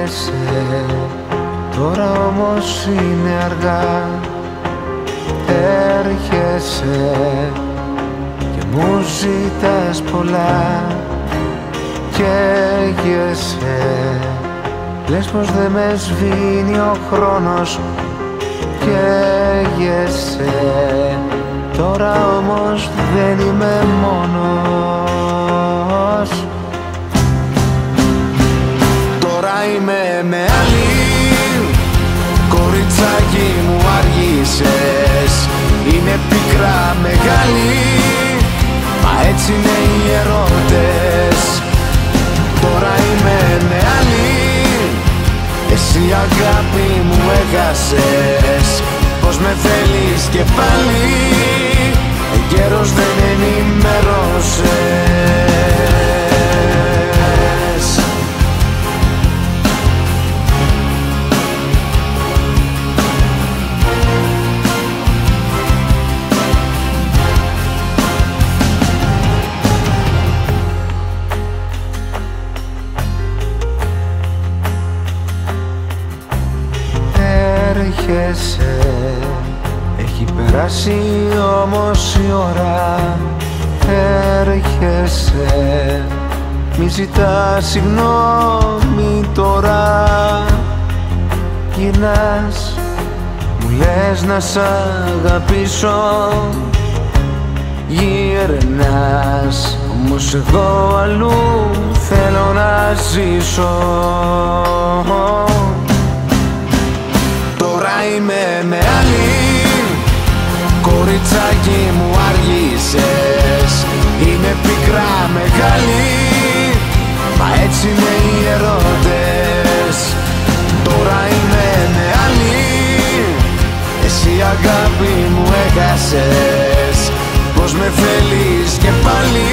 Έρχεσαι, τώρα όμως είναι αργά. Έρχεσαι και μου ζητάς πολλά. Καίγεσαι, λες πως δεν με σβήνει ο χρόνος. Καίγεσαι, τώρα όμως δεν είμαι μόνος. Τώρα είμαι με άλλη, κοριτσάκι μου άργησες. Είναι πικρά μεγάλη, μα έτσι είναι οι ερώτες. Τώρα είμαι με άλλη, εσύ αγάπη μου έχασες. Πως με θέλεις και πάλι, εγκαίρος δεν ενημερώσες. Έρχεσαι, έχει περάσει όμως η ώρα. Έρχεσαι, μη ζητάς συγγνώμη τώρα. Γυρνάς, μου λες να σ' αγαπήσω. Γυρνάς, όμως εγώ αλλού θέλω να ζήσω. Τώρα είμαι με άλλη, κοριτσάκι μου άργησες. Είναι πικρά μεγάλη, μα έτσι είναι οι ερώτες. Τώρα είμαι με άλλη, εσύ αγάπη μου έχασες. Πως με θέλεις και πάλι,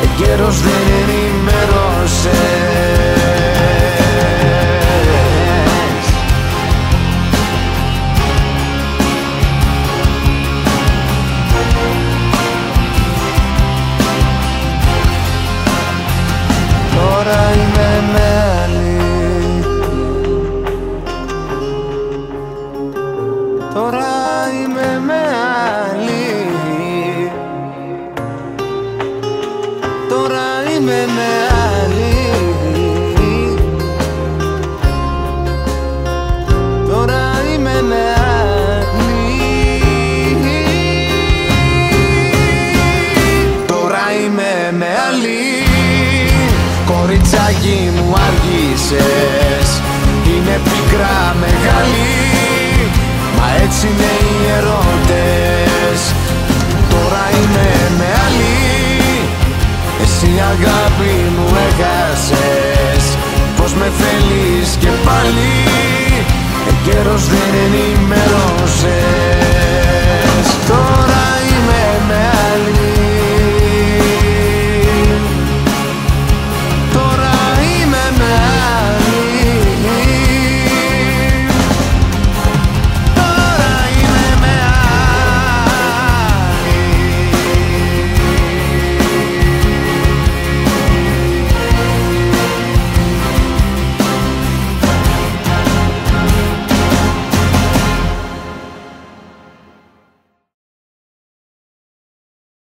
εγκαίρος δεν ενημερώσες. Τώρα είμαι με άλλη, τώρα είμαι με άλλη, τώρα είμαι με άλλη, τώρα είμαι με άλλη, τώρα είμαι με άλλη. Κοριτσάκι μου άργησες, είναι πικρά μεγάλη, μα έτσι είναι οι ερώτες. Τώρα είμαι με άλλη, εσύ αγάπη μου έχασες. Πως με θέλεις και πάλι, εγκαίρος δεν ενημερώσες. Τώρα